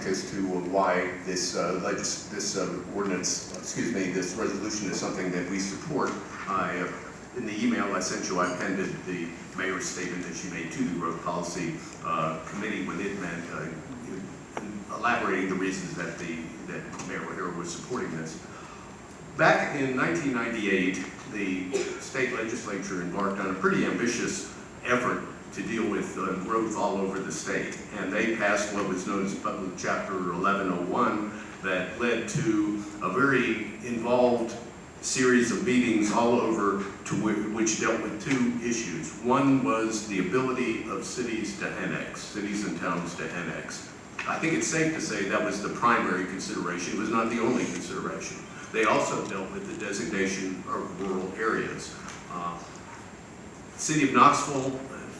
skeptic as to why this this resolution is something that we support. In the email I sent you, I appended the mayor's statement that she made to the Growth Policy Committee when it meant elaborating the reasons that Mayor O'Hara was supporting this. Back in 1998, the state legislature embarked on a pretty ambitious effort to deal with growth all over the state, and they passed what was known as Public Chapter 1101 that led to a very involved series of meetings all over which dealt with two issues. One was the ability of cities to annex, cities and towns to annex. I think it's safe to say that was the primary consideration. It was not the only consideration. They also dealt with the designation of rural areas. City of Knoxville,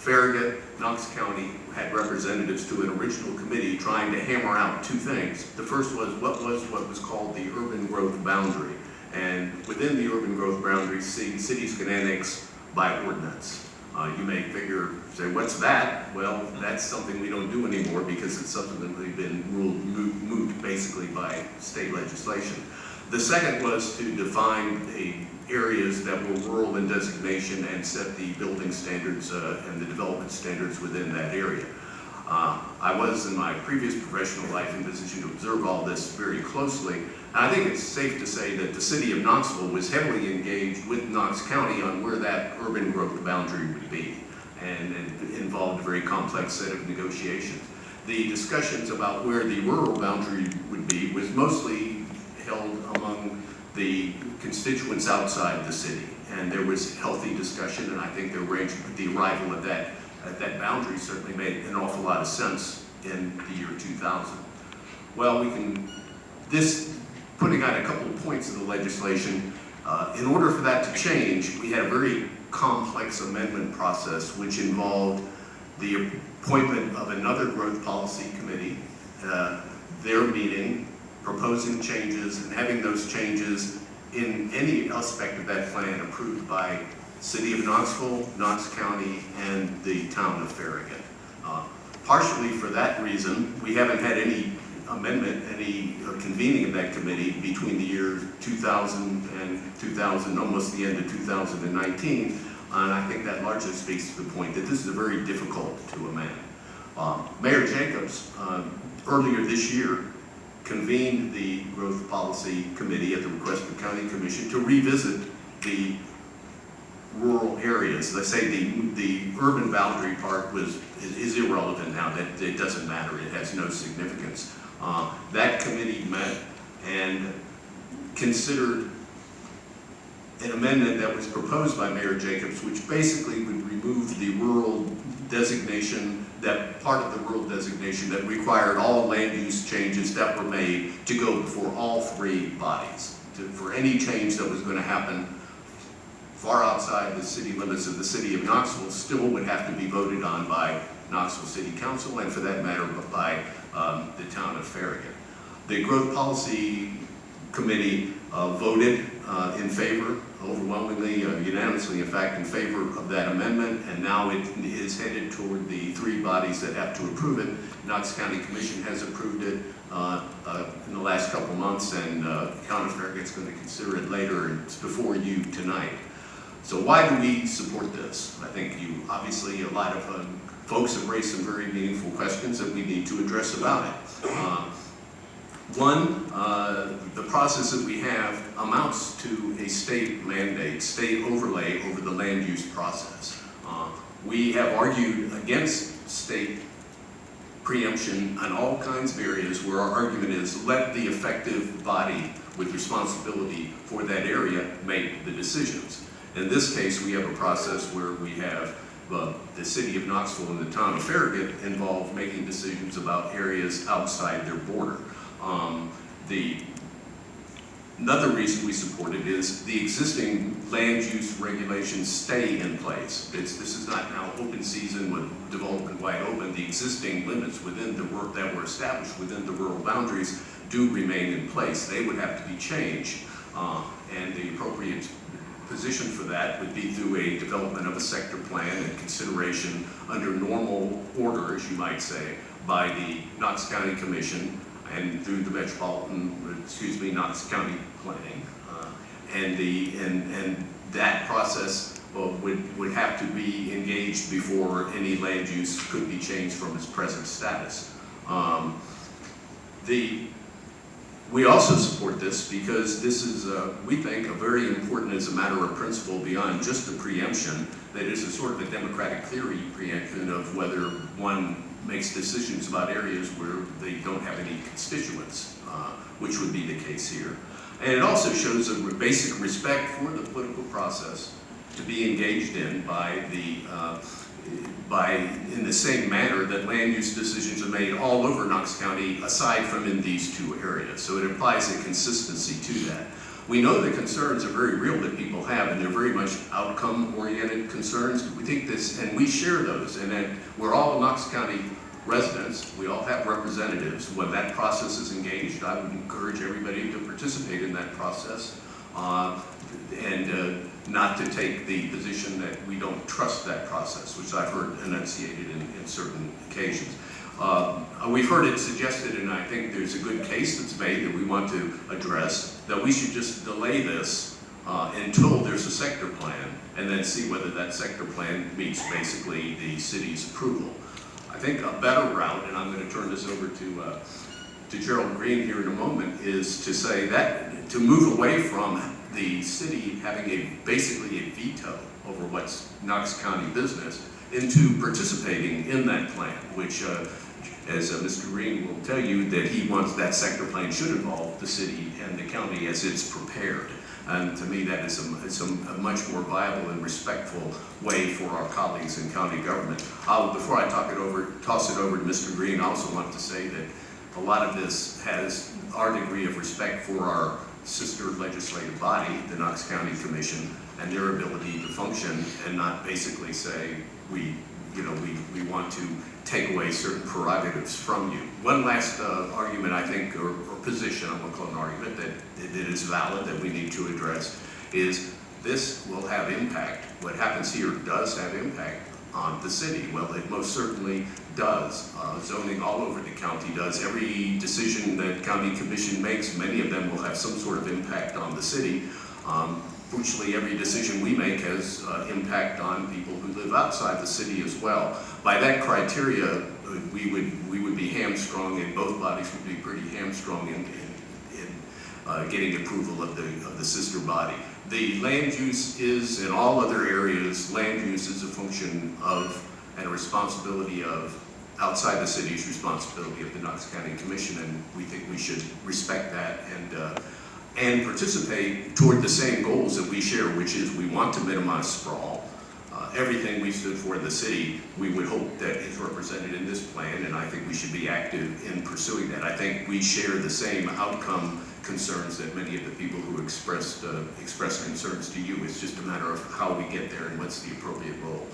Farragut, Knox County had representatives to an original committee trying to hammer out two things. The first was what was called the urban growth boundary. And within the urban growth boundary, cities can annex by ordinance. You may say, what's that? Well, that's something we don't do anymore because it's subsequently been ruled moot basically by state legislation. The second was to define the areas that were rural in designation and set the building standards and the development standards within that area. I was in my previous professional life in position to observe all this very closely. And I think it's safe to say that the city of Knoxville was heavily engaged with Knox County on where that urban growth boundary would be, and it involved a very complex set of negotiations. The discussions about where the rural boundary would be was mostly held among the constituents outside the city, and there was healthy discussion, and I think the arrival of that boundary certainly made an awful lot of sense in the year 2000. Well, putting out a couple of points of the legislation, in order for that to change, we had a very complex amendment process which involved the appointment of another growth policy committee, their meeting, proposing changes, and having those changes in any aspect of that plan approved by City of Knoxville, Knox County, and the town of Farragut. Partially for that reason, we haven't had any amendment, any convening of that committee between the years 2000 and almost the end of 2019, and I think that largely speaks to the point that this is very difficult to amend. Mayor Jacobs, earlier this year, convened the Growth Policy Committee at the request of the County Commission to revisit the rural areas. Let's say the urban boundary part is irrelevant now. That it doesn't matter. It has no significance. That committee met and considered an amendment that was proposed by Mayor Jacobs, which basically would remove the rural designation, that part of the rural designation that required all land use changes that were made to go before all three bodies. For any change that was going to happen far outside the city limits of the city of Knoxville still would have to be voted on by Knoxville City Council, and for that matter by the town of Farragut. The Growth Policy Committee voted in favor, overwhelmingly, unanimously in fact, in favor of that amendment, and now it is headed toward the three bodies that have to approve it. Knox County Commission has approved it in the last couple months, and County of Farragut's going to consider it later, and it's before you tonight. So why do we support this? I think obviously a lot of folks have raised some very meaningful questions that we need to address about it. One, the process that we have amounts to a state mandate, state overlay over the land use process. We have argued against state preemption on all kinds of areas where our argument is let the effective body with responsibility for that area make the decisions. In this case, we have a process where we have the city of Knoxville and the town of Farragut involved making decisions about areas outside their border. Another reason we support it is the existing land use regulations stay in place. This is not now open season with development wide open. The existing limits within the work that were established within the rural boundaries do remain in place. They would have to be changed, and the appropriate position for that would be through a development of a sector plan and consideration under normal order, as you might say, by the Knox County Commission, and through the Knox County planning. And that process would have to be engaged before any land use could be changed from its present status. We also support this because this is, we think, a very important as a matter of principle beyond just the preemption, that is a sort of a democratic theory preemption of whether one makes decisions about areas where they don't have any constituents, which would be the case here. And it also shows a basic respect for the political process to be engaged in in the same manner that land use decisions are made all over Knox County, aside from in these two areas. So it implies a consistency to that. We know the concerns are very real that people have, and they're very much outcome-oriented concerns. We think this, and we share those, and that we're all Knox County residents. We all have representatives. When that process is engaged, I would encourage everybody to participate in that process, and not to take the position that we don't trust that process, which I've heard enunciated in certain occasions. We've heard it suggested, and I think there's a good case that's made that we want to address, that we should just delay this until there's a sector plan, and then see whether that sector plan meets basically the city's approval. I think a better route, and I'm going to turn this over to Gerald Green here in a moment, is to say that to move away from the city having basically a veto over what's Knox County business into participating in that plan, which, as Mr. Green will tell you, that he wants that sector plan should involve the city and the county as it's prepared. And to me, that is a much more viable and respectful way for our colleagues in county government. Before I toss it over to Mr. Green, I also want to say that a lot of this has our degree of respect for our sister legislative body, the Knox County Commission, and their ability to function and not basically say we want to take away certain prerogatives from you. One last argument, I think, or position, I'm going to call it an argument, that is valid, that we need to address, is this will have impact. What happens here does have impact on the city. Well, it most certainly does. Zoning all over the county does. Every decision that county commission makes, many of them will have some sort of impact on the city. Virtually every decision we make has impact on people who live outside the city as well. By that criteria, we would be hamstrung, and both bodies would be pretty hamstrung in getting approval of the sister body. The land use is, in all other areas, land use is a function of and a responsibility of, outside the city's responsibility, of the Knox County Commission, and we think we should respect that and participate toward the same goals that we share, which is we want to minimize sprawl. Everything we stood for in the city, we would hope that is represented in this plan, and I think we should be active in pursuing that. I think we share the same outcome concerns that many of the people who expressed concerns to you. It's just a matter of how we get there and what's the appropriate role.